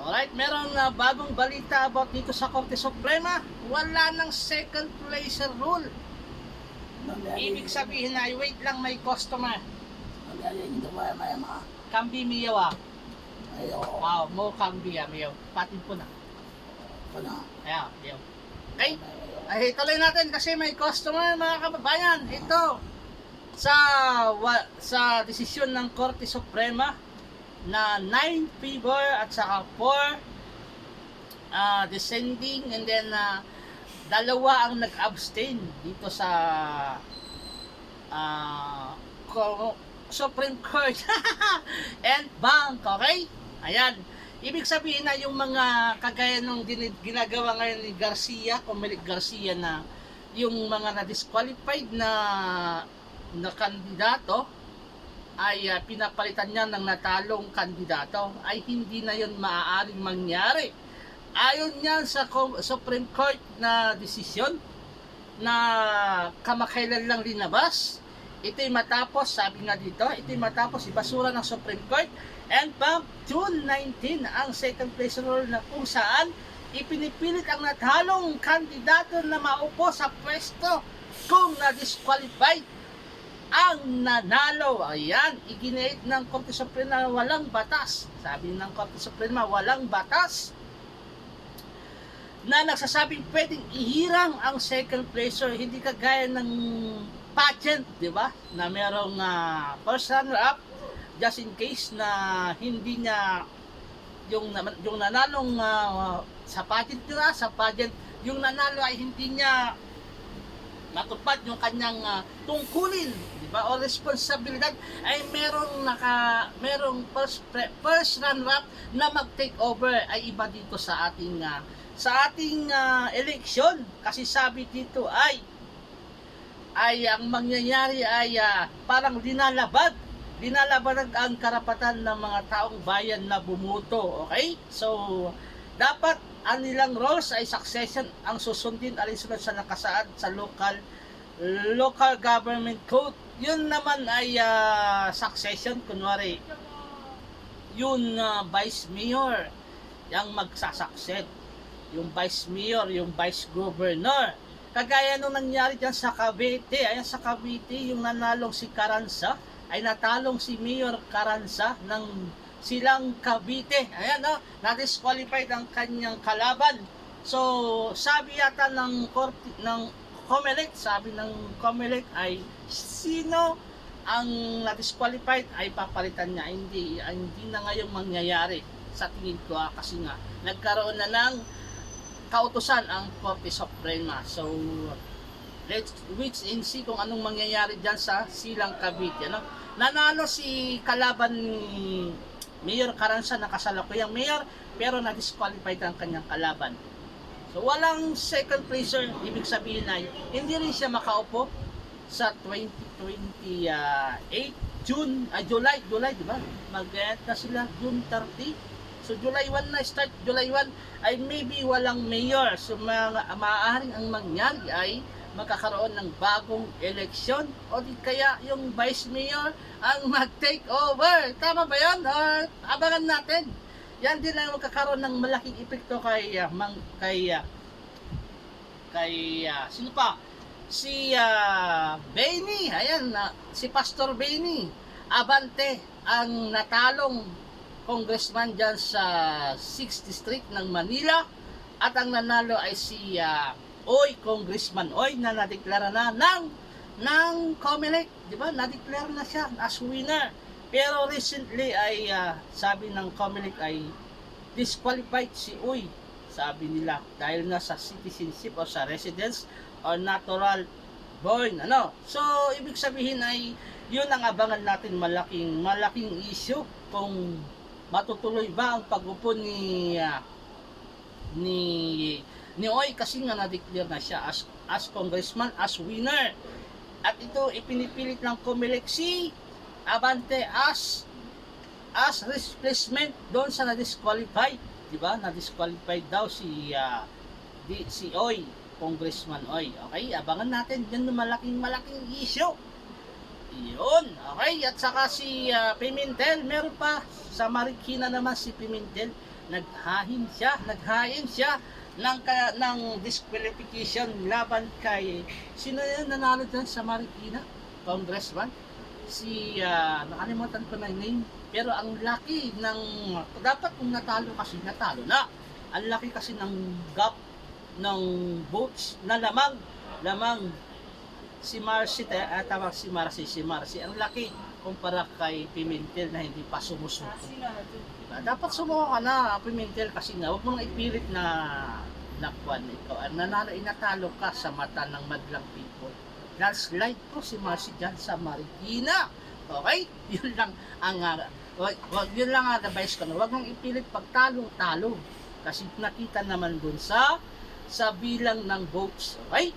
Alright, merong bagong balita about dito sa Korte Suprema. Wala ng second placer rule. Ibig sabihin ay wait lang may customer. Magaling ito ba may mga Kambi miyaw ayo Wow, mo kambi miyaw. Patin po na. na Ayan, miyaw. Okay? Ay, tuloy natin kasi may customer mga kababayan. Ito sa desisyon ng Korte Suprema na 9 favor at saka 4 descending, and then dalawa ang nag-abstain dito sa Supreme Court and bank, okay? Ayan, ibig sabihin na yung mga kagaya nung ginagawa ngayon ni Garcia, Comelec Garcia, na yung mga na-disqualified na kandidato ay pinapalitan niya ng natalong kandidato, ay hindi na yun maaaring mangyari. Ayon niyan sa Supreme Court na desisyon na kamakailan lang linabas. Ito'y matapos, sabi nga dito, ito'y matapos ibasura ng Supreme Court and from June 19 ang second place rule na kung saan ipinipilit ang natalong kandidato na maupo sa pwesto kung na-disqualified ang nanalo. Ayan, iginit ng Korte Suprema na walang batas. Sabi ng Korte Suprema, walang batas na nagsasabing pwedeng ihirang ang second placer, hindi kagaya ng pageant, di ba? Na merong first runner-up just in case na hindi niya yung nanalong sa pageant, yung nanalo ay hindi niya matupad yung kanyang tungkulin, di ba? O responsibilidad, ay merong first runner-up na mag-take over. Ay iba dito sa ating eleksyon, kasi sabi dito ay ang mangyayari ay parang dinalaban ang karapatan ng mga taong bayan na bumoto, okay? So dapat ang nilang roles ay succession ang susundin alinsunod sa nakasaad sa local government code. Yun naman ay succession, kunwari yun vice mayor yung magsasucceed, yung vice mayor, yung vice governor. Kagaya nung nangyari dyan sa Cavite. Ayan, sa Cavite, yung nanalong si Carranza ay natalong si Mayor Carranza ng silang Cavite. Ayan, na-disqualified ang kanyang kalaban. So sabi yata ng Comelec, ay sino ang na-disqualified ay papalitan niya. Hindi na ngayong mangyayari sa tingin ko, kasi nga nagkaroon na ng kautusan ang Korte Suprema. So let's wait and see kung anong mangyayari dyan sa silang Cavite. Nanalo si kalaban ni Mayor Carranza na kasalukuyang mayor, pero na-disqualified ang kanyang kalaban. So walang second placer, ibig sabihin ay hindi rin siya makaupo sa 2028 July, di ba? Mag-end na sila June 30. So July 1 na start, July 1 ay maybe walang mayor. So maaaring ang mangyari ay magkakaroon ng bagong eleksyon, o di kaya yung vice mayor ang mag-take over. Tama ba yun? Abangan natin. Yan din ang magkakaroon ng malaking epekto kay sino pa? Si Benny. Ayan, si Pastor Benny Abante ang natalong congressman dyan sa 6th District ng Manila, at ang nanalo ay si Congressman Oy, na nadeklara na ng Comelec, di ba? Nadeklara na siya as winner. Pero recently ay sabi ng Comelec ay disqualified si Oy, sabi nila, dahil nga sa citizenship o sa residence or natural born. So ibig sabihin ay yun ang abangan natin, malaking issue kung matutuloy ba ang pag-upo ni Oy, kasi nga na-declare na siya as congressman, as winner. At ito ipinipilit ng Comelec si Abante as replacement doon sa na-disqualified, di ba? Na-disqualified daw si Oy, Congressman Oy. Okay, abangan natin, yan yung malaking issue. Yun, okay. At saka si Pimentel, meron pa. Sa Marikina naman si Pimentel, naghain siya ng disqualification laban kay, sino yan nanalo dyan sa Marikina? Congressman? Si, nakalimutan ko na yung name. Pero ang laki ng, dapat kung natalo kasi, natalo na. Ang laki kasi ng gap ng votes na lamang si Marcy, tawag si Marcy, ang laki kumpara kay Pimentel na hindi pa sumusuko. Dapat sumuko ka na, Pimentel, kasi nga, huwag mo nang ipilit na lakwan ikaw. Nanalo, inatalo ka sa mata ng madlang people. Landslide po si Marcy dyan sa Marikina. Okay? Yun lang ang, yun lang ang advice ko. Huwag mong ipilit pagtalo-talo. Kasi nakita naman dun sa bilang ng votes. Okay?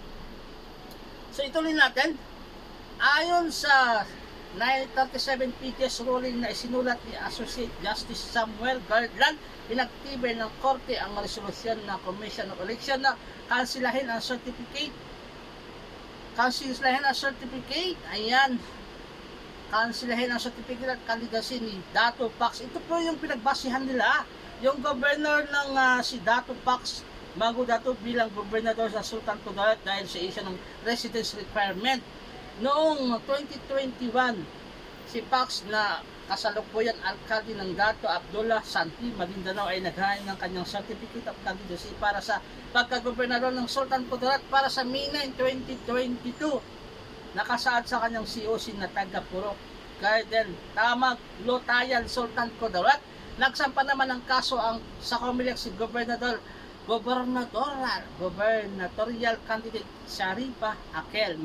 So ituloy natin. Ayon sa 937 PTS ruling na isinulat ni Associate Justice Samuel Garland, pinagtibay ng korte ang resolusyon ng Commission of Election na kansilahin ang certificate. Ayan. Kansilahin ang certificate at candidacy ni Dato Pax. Ito po yung pinagbasihan nila. Yung governor ng si Dato Pax Magudato bilang gobernador sa Sultan Kudarat dahil sa isa ng residence requirement. Noong 2021, si Pax na kasalukuyan alkalde ng Dato Abdullah Santi, Maguindanao ay naghain ng kanyang certificate of candidacy para sa pagkagobernador ng Sultan Kudarat para sa May 9, 2022. Nakasaad sa kanyang COC na taga Purok Garden, Tamag, Lotayan, Sultan Kudarat. Nagsampa naman ng kaso sa Comelec si gubernatorial candidate Sharifa Akel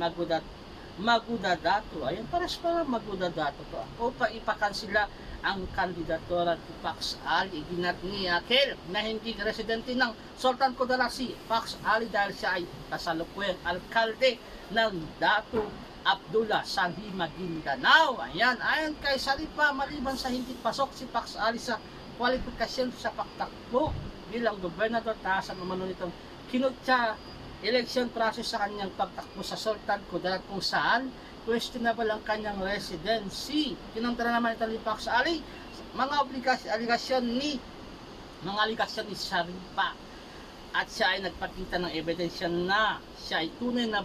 Magudadato. Ayun, pares pa Magudadato to. Upang ipakansila ang kandidatura ni Pax Ali. Iginat ni Akel na hindi residente ng Sultan Kudarat si Pax Ali dahil siya ay kasalukuyang alkalde ng Dato Abdullah Sanhi, Maguindanao. Ayan, ayon kay Sharifa, maliban sa hindi pasok si Pax Ali sa kwalifikasyon sa pagtakbo bilang gobernador, taasan umano nitong kinutya election process sa kanyang pagtakbo sa Sultan Kudarat kung saan questionable ang kanyang residency. Kinontra naman ito ni Pax Ali mga aligasyon ni Sharifa at siya ay nagpakita ng ebidensya na siya ay tunay na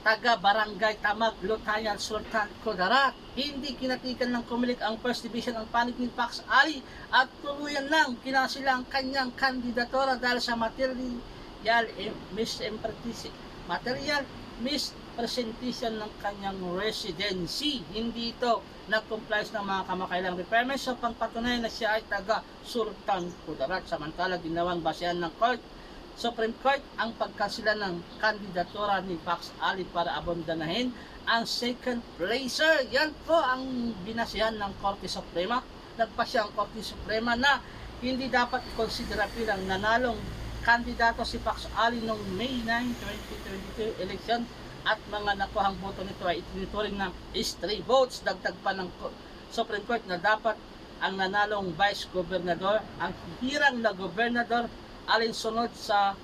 taga Barangay Tamag, Lotayan, Sultan Kudarat. Hindi kinatikan ng Comelec ang First Division ang panig ni Pax Ali at tuluyan lang kinasila ang kanyang kandidatura dahil sa material mispresentation ng kanyang residency. Hindi ito nag-complies ng mga kamakailang requirements sa pangpatunayan na siya ay taga Sultan Kudarat. Samantala, ginawang basehan ng Supreme Court ang pagkansila ng kandidatura ni Pax Ali para abandanahin ang second placer. Yan po ang binasihan ng Korte Suprema. Nagpasya ang Korte Suprema na hindi dapat ikonsidera bilang nanalong kandidato si Pax Ali noong May 9, 2022 election at mga nakuhang boto nito ay itinuturing ng stray votes. Dagdag pa ng Supreme Court na dapat ang nanalong vice gobernador ang hirang na gobernador alinsunod sa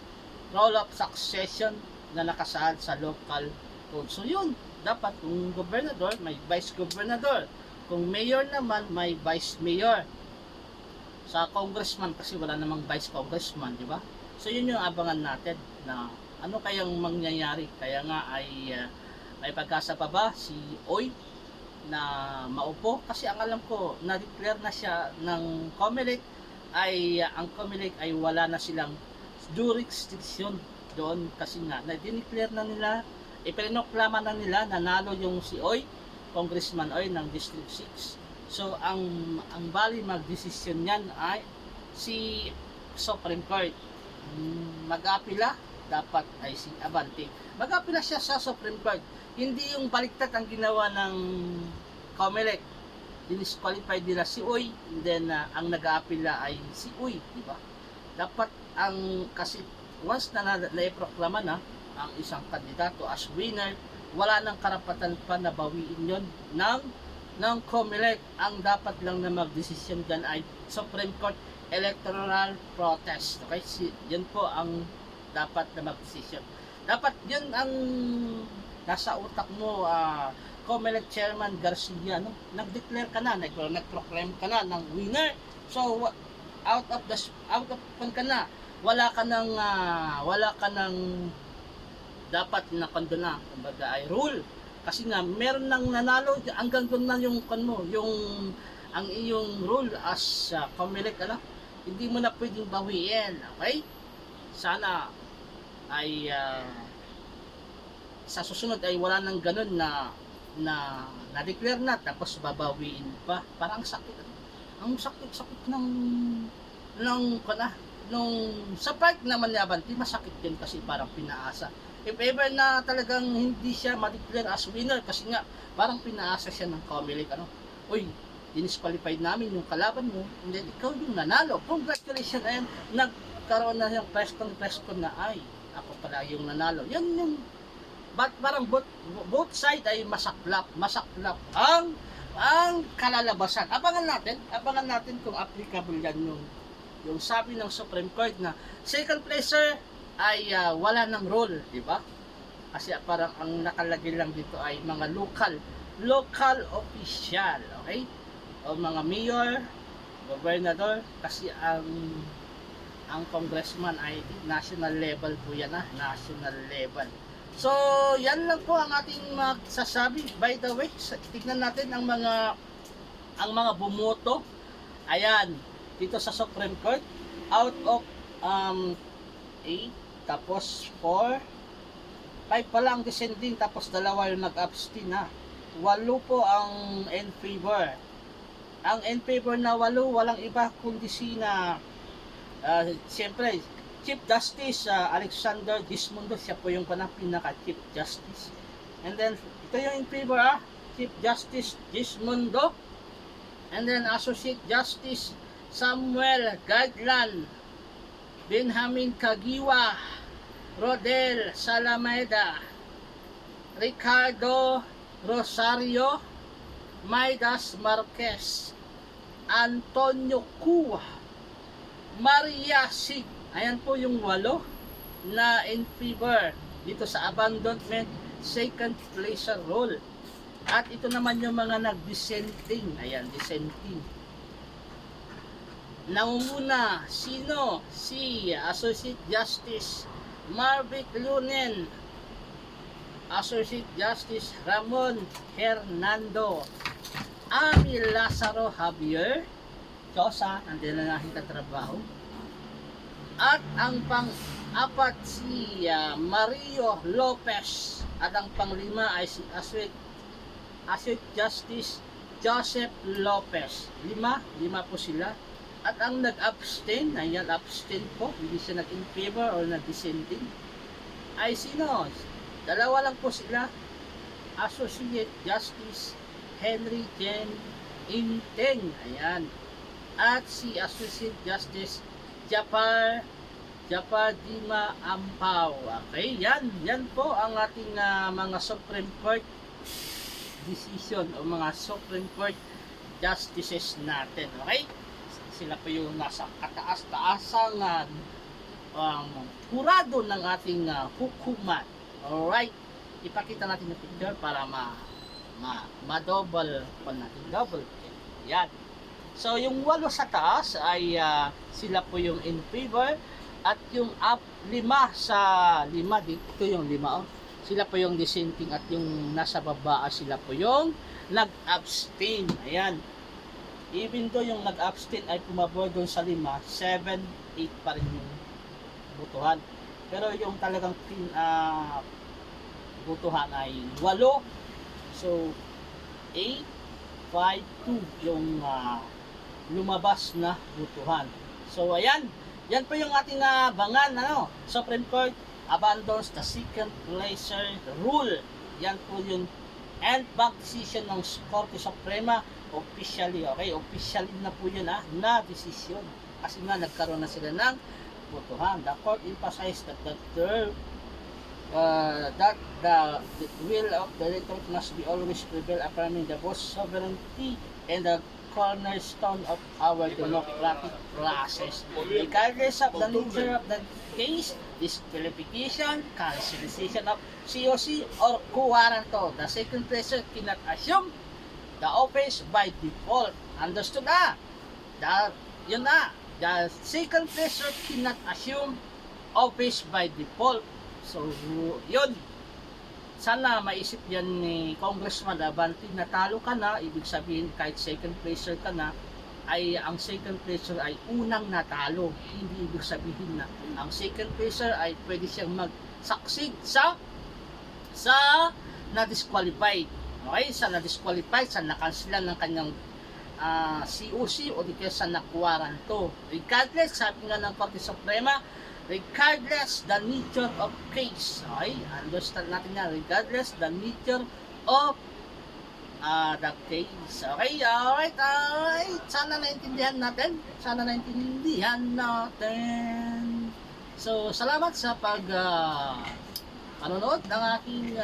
role of succession na nakasaad sa local code. So yun, dapat kung gobernador, may vice gobernador. Kung mayor naman, may vice mayor. Sa congressman kasi wala namang vice congressman, di ba? So yun yung abangan natin na ano kayang mangyayari. Kaya nga ay may pagkasa pa ba si Oy na maupo? Kasi ang alam ko, na-declare na siya ng Comelec ay ang Comelec ay wala na silang jurisdiction doon kasi nga na-declare na nila, ipinoklama na nila nanalo yung si Oy, Congressman Oy ng District 6. So ang bali magdesisyon niyan ay si Supreme Court. Mag-apila dapat ay si Abante. Mag-apila siya sa Supreme Court. Hindi yung baliktad ang ginawa ng Comelec. Disqualified nila si Uy, and then ang nag-aapila ay si Uy, di ba? Dapat ang kasi once na naiproklama na ang isang kandidato as winner, wala nang karapatan pa na bawiin yon ng Comelec. Ang dapat lang na magdesisyon dyan ay Supreme Court Electoral Protest. Okay? Yan po ang dapat na magdesisyon. Dapat yun ang nasa utak mo, COMELEC Chairman Garcia, no? Nag-declare ka na, nag-proclaim ka na ng winner. So out of ka na, wala ka ng dapat na kondona, kumbaga ay rule. Kasi nga meron nang nanalo, hanggang doon na yung ang iyong rule as COMELEC, ano? Hindi mo na pwedeng bawiin, okay? Sana ay sa susunod ay wala nang ganun na-declare na tapos babawiin pa. Parang sakit. Ang sakit nung sa part naman ni Abante, masakit din kasi parang pinaasa. If ever na talagang hindi siya ma-declare as winner kasi nga parang pinaasa siya ng COMELEC, ano? Uy, dinisqualified namin yung kalaban mo, and then ikaw yung nanalo. Congratulations, and nagkaroon na yung press con na ay, ako pala yung nanalo. Yan yung parang both side ay masaklap ang kalalabasan. Abangan natin kung applicable yan yung sabi ng Supreme Court na second placer ay wala ng role, di ba? Kasi parang ang nakalagay lang dito ay mga local official, okay? O mga mayor, gobernador, kasi ang congressman ay national level po yan, national level. So, yan lang po ang ating magsasabi. By the way, tignan natin ang mga bumoto. Ayan, dito sa Supreme Court, out of 8, tapos 4, 5 pa lang dissenting, tapos 2 yung nag-abstain, 8 po ang in favor. Ang in favor na 8, walang iba kundi sina siyempre Chief Justice Alexander Gismondo, siya po yung pinaka Chief Justice. And then ito yung in favor, Chief Justice Gismondo, and then Associate Justice Samuel Gadlan, Benjamin Kagiwa, Rodel Salameda, Ricardo Rosario, Maidas Marquez, Antonio Cua, Maria Sig. Ayan po yung 8 na in favor dito sa abandonment second placer rule. At ito naman yung mga nag-dissenting. Ayan, dissenting. Nangunguna, sino? Si Associate Justice Marvic Lunen, Associate Justice Ramon Hernando, Ami Lazaro Javier, Chosa, nandiyan na nakita trabaho. At ang pang-apat si Mario Lopez. At ang pang-5 ay si Associate Justice Joseph Lopez. 5 po sila. At ang nag-abstain, ayan, abstain po, hindi siya nag-in favor or nag-dissenting, ay sino? 2 lang po sila. Associate Justice Henry Jen Inteng, ayan. At si Associate Justice Japar Dima Ampaw. Okay, yan po ang ating mga Supreme Court decision o mga Supreme Court justices natin. Okay? Sila po yung nasa kataas-taasang kurado ng ating hukuman. Alright, ipakita natin yung picture para ma-double pa natin. Double check. Yan. So, yung 8 sa taas ay sila po yung in favor, at yung 5 sa 5, dito yung 5, sila po yung dissenting, at yung nasa baba sila po yung nag-abstain. Ayan. Even though yung nag-abstain ay pumabor doon sa 5, 7, 8 pa rin yung butuhan. Pero yung talagang butuhan ay 8. So, 8, 5, 2 yung lumabas na butuhan. So, ayan. Yan po yung ating abangan, Supreme Court abandons the second placer rule. Yan po yung end bank decision ng Korte Suprema officially. Okay, officially na po yun na decision. Kasi nga nagkaroon na sila ng butuhan. The court emphasized that the will of the electorate must be always prevail, affirming the both sovereignty and the cornerstone of our democratic process. Regardless of the nature of the case, disqualification, cancellation of COC, or quaranto, the second placer cannot assume the office by default. Understood na? Yun na. The second placer cannot assume office by default. So, yun. Sana maisip yan ni Congressman Abante, natalo ka na, ibig sabihin kahit second placer ka na, ay ang second placer ay unang natalo. Hindi ibig sabihin na ang second placer ay pwede siyang mag-succeed sa na-disqualified. Okay? Sa na-disqualified, sa nakansilan ng kanyang COC o di kaya sa nakwaranto. Regardless, sabi nga ng Korte Suprema, regardless the nature of case. Okay? Understand natin yan. Regardless the nature of the case. Okay? Alright. Sana naintindihan natin. So, salamat sa panonood ng aking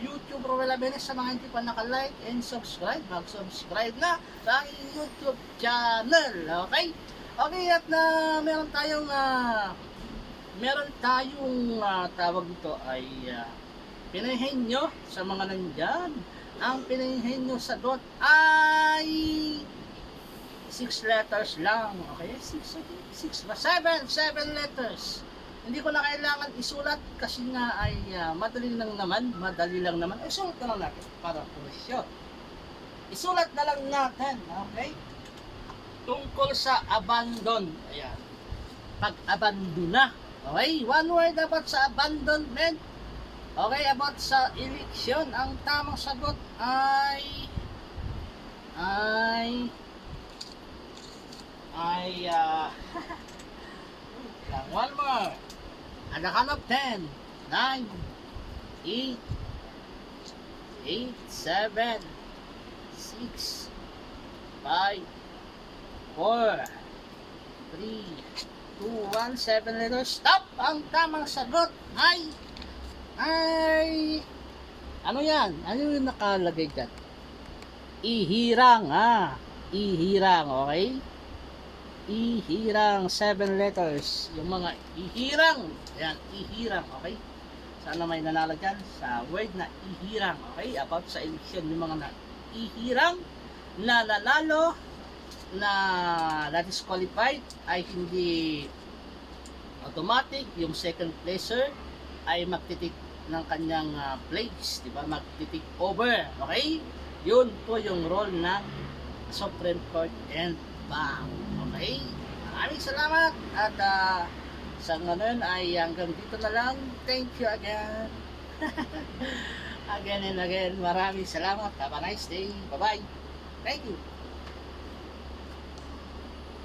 YouTube Romel Abenes. Sa mga hindi pa naka-like and subscribe, mag-subscribe na sa aking YouTube channel. Okay? Okay, at meron tayong tawag dito ay pinahenyo sa mga nandyan. Ang pinahenyo sa dot ay 6 letters lang. Okay? 7 letters. Hindi ko na kailangan isulat kasi nga ay madali lang naman. Isulat na lang natin para pulisyo. Isulat na lang natin. Okay? Tungkol sa abandon. Ayan. Pag-abandona. Okay? One word about sa abandonment. Okay, about sa eleksyon. Ang tamang sagot ay one more. On the count of 10, 9, 8, 7, 6, 5, 4, 3, 2, 1, 7 letters. Stop! Ang tamang sagot ay ano yan? Ano yung nakalagay dyan? Ihirang, ihirang, okay? Ihirang, 7 letters. Yung mga ihirang, yan, ihirang, okay? Sana may nanalo dyan sa word na ihirang, okay? About sa election, yung mga ihirang na nanalo, na disqualified ay hindi automatic. Yung second placer ay magtitik ng kanyang place, di ba? Magtitik over, okay? Yun po yung role ng Supreme Court and BAC, okay? Maraming salamat at sa ngayon ay hanggang dito na lang. Thank you again. Again and again. Maraming salamat. Have a nice day. Bye-bye. Thank you.